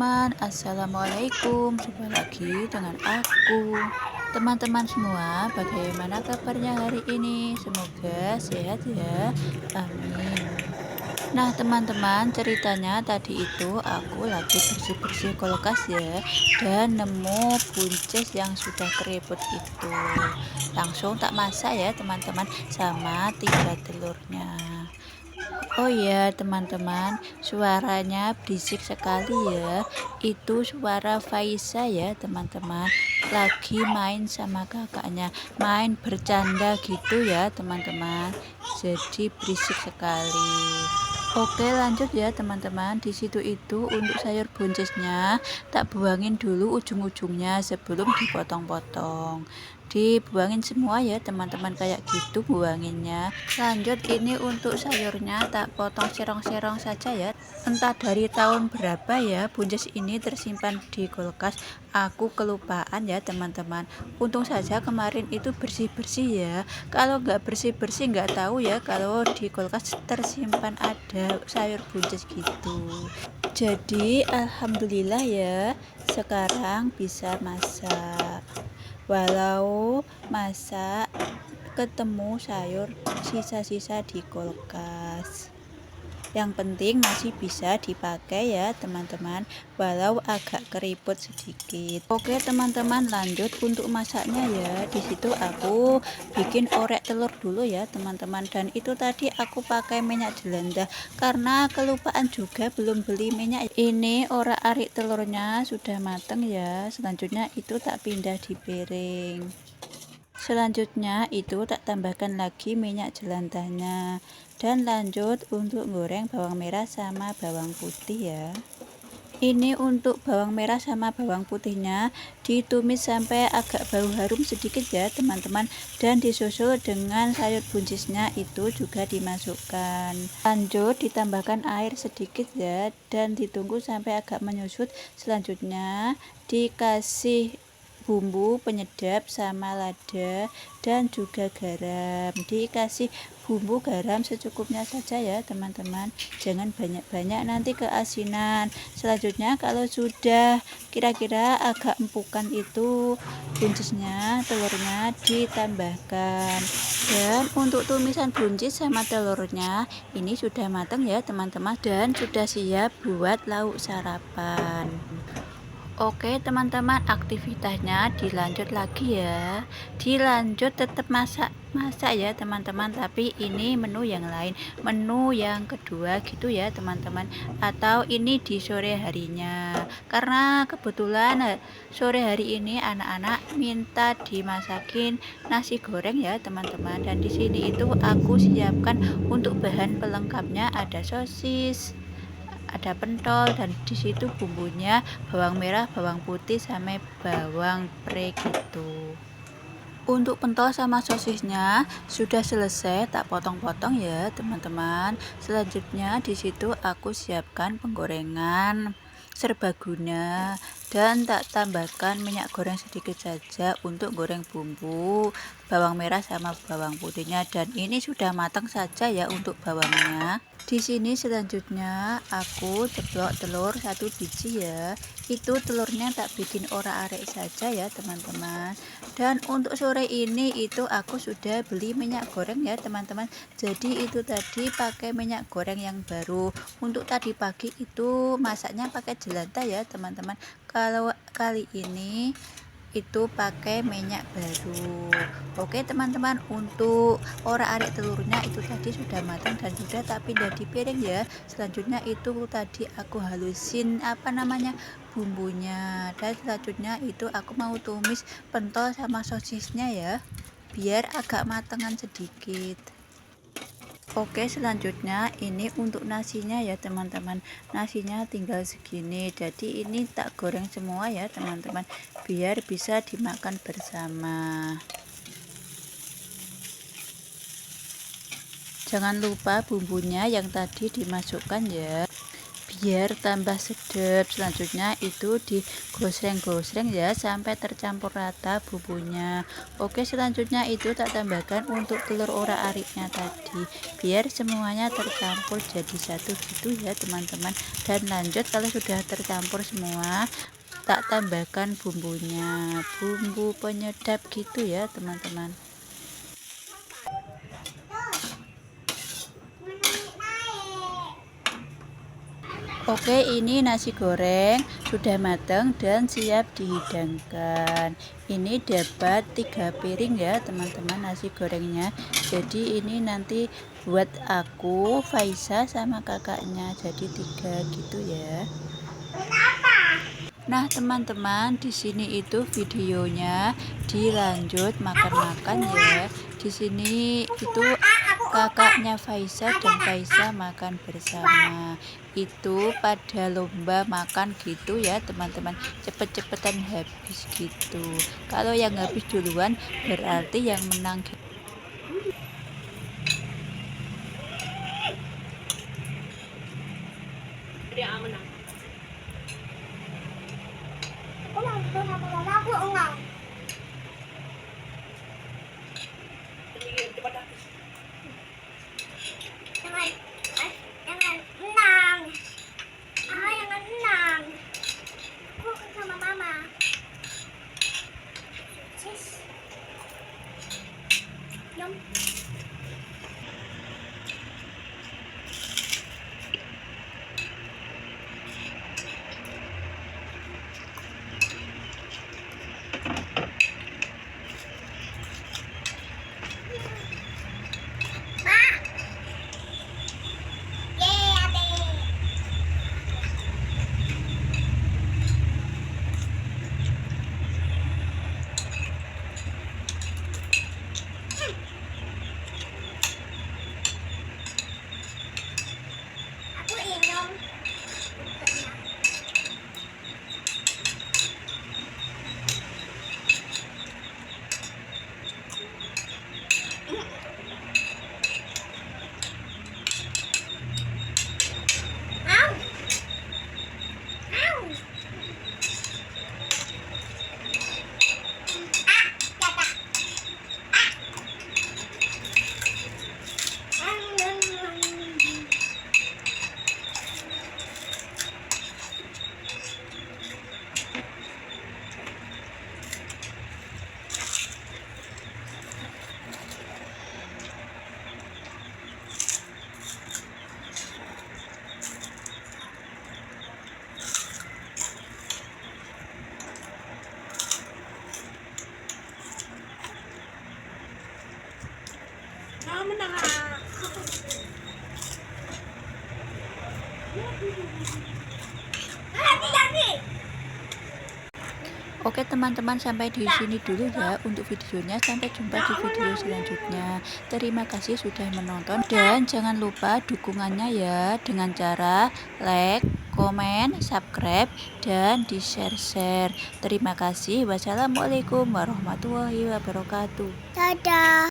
teman-teman, assalamualaikum. Jumpa lagi dengan aku. Teman-teman semua, bagaimana kabarnya hari ini? Semoga sehat ya. Amin. Nah, teman-teman, ceritanya tadi itu aku lagi bersih-bersih kulkas ya, dan nemu buncis yang sudah keriput itu. Langsung tak masak ya, teman-teman, sama 3 telurnya. Oh ya, teman-teman, suaranya berisik sekali ya. Itu suara Faisa ya, teman-teman. Lagi main sama kakaknya, main bercanda gitu ya, teman-teman. Jadi berisik sekali. Oke, lanjut ya, teman-teman. Di situ itu untuk sayur buncisnya tak buangin dulu ujung-ujungnya sebelum dipotong-potong. Dibuangin semua ya, teman-teman, kayak gitu buanginnya. Lanjut, ini untuk sayurnya tak potong serong-serong saja ya. Entah dari tahun berapa ya buncis ini tersimpan di kulkas, aku kelupaan ya, teman-teman. Untung saja kemarin itu bersih-bersih ya. Kalau nggak bersih-bersih nggak tahu ya kalau di kulkas tersimpan ada sayur buncis gitu. Jadi alhamdulillah ya, sekarang bisa masak. Walau masak ketemu sayur sisa-sisa di kulkas, yang penting masih bisa dipakai ya, teman-teman, walau agak keriput sedikit. Oke, teman-teman, lanjut untuk masaknya ya. Di situ aku bikin orek telur dulu ya, teman-teman, dan itu tadi aku pakai minyak jelantah karena kelupaan juga belum beli minyak. Ini orak-arik telurnya sudah mateng ya. Selanjutnya itu tak pindah di piring. Selanjutnya itu tak tambahkan lagi minyak jelantahnya, dan lanjut untuk goreng bawang merah sama bawang putih ya. Ini untuk bawang merah sama bawang putihnya ditumis sampai agak bau harum sedikit ya, teman-teman, dan disusul dengan sayur buncisnya itu juga dimasukkan. Lanjut ditambahkan air sedikit ya, dan ditunggu sampai agak menyusut. Selanjutnya dikasih bumbu penyedap sama lada dan juga garam. Dikasih bumbu garam secukupnya saja ya, teman-teman, jangan banyak-banyak, nanti keasinan. Selanjutnya kalau sudah kira-kira agak empukan itu buncisnya, telurnya ditambahkan. Dan untuk tumisan buncis sama telurnya ini sudah matang ya, teman-teman, dan sudah siap buat lauk sarapan. Oke, teman-teman, aktivitasnya dilanjut lagi ya. Dilanjut tetap masak ya, teman-teman, tapi ini menu yang lain, menu yang kedua gitu ya, teman-teman, atau ini di sore harinya. Karena kebetulan sore hari ini anak-anak minta dimasakin nasi goreng ya, teman-teman, dan di sini itu aku siapkan untuk bahan pelengkapnya, ada sosis, ada pentol, dan di situ bumbunya bawang merah, bawang putih, sama bawang pre gitu. Untuk pentol sama sosisnya sudah selesai tak potong-potong ya, teman-teman. Selanjutnya di situ aku siapkan penggorengan serbaguna, dan tak tambahkan minyak goreng sedikit saja untuk goreng bumbu bawang merah sama bawang putihnya, dan ini sudah matang saja ya untuk bawangnya. Di sini selanjutnya aku ceplok telur 1 biji ya. Itu telurnya tak bikin orak-arik saja ya, teman-teman. Dan untuk sore ini itu aku sudah beli minyak goreng ya, teman-teman. Jadi itu tadi pakai minyak goreng yang baru. Untuk tadi pagi itu masaknya pakai jelantah ya, teman-teman. Kalau kali ini itu pakai minyak baru. Oke, teman-teman, untuk orak-arik telurnya itu tadi sudah matang dan sudah tak pindah di piring ya. Selanjutnya itu tadi aku halusin bumbunya, dan selanjutnya itu aku mau tumis pentol sama sosisnya ya, biar agak matangan sedikit. Oke, selanjutnya ini untuk nasinya ya, teman-teman. Nasinya tinggal segini, jadi ini tak goreng semua ya, teman-teman, biar bisa dimakan bersama. Jangan lupa bumbunya yang tadi dimasukkan ya, biar tambah sedap. Selanjutnya itu digosreng-gosreng ya sampai tercampur rata bumbunya. Oke, selanjutnya itu tak tambahkan untuk telur ora-ariknya tadi biar semuanya tercampur jadi satu gitu ya teman-teman. Dan lanjut kalau sudah tercampur semua, tak tambahkan bumbunya, bumbu penyedap gitu ya teman-teman. Oke, ini nasi goreng sudah matang dan siap dihidangkan. Ini dapat 3 piring ya teman-teman nasi gorengnya. Jadi ini nanti buat aku, Faisa sama kakaknya, jadi 3 gitu ya. Nah teman-teman, di sini itu videonya dilanjut makan-makan ya. Di sini itu kakaknya Faisa dan Faisa makan bersama. Itu pada lomba makan gitu ya teman-teman. Cepet-cepetan habis gitu. Kalau yang habis duluan berarti yang menang gitu. Jangan menang. Jangan menang. Aku sama mama. Sis. Jom. Aku minum. Menang. Oke teman-teman, sampai di sini dulu ya untuk videonya. Sampai jumpa di video selanjutnya. Terima kasih sudah menonton dan jangan lupa dukungannya ya dengan cara like, komen, subscribe, dan di share-share. Terima kasih. Wassalamualaikum warahmatullahi wabarakatuh. Dadah.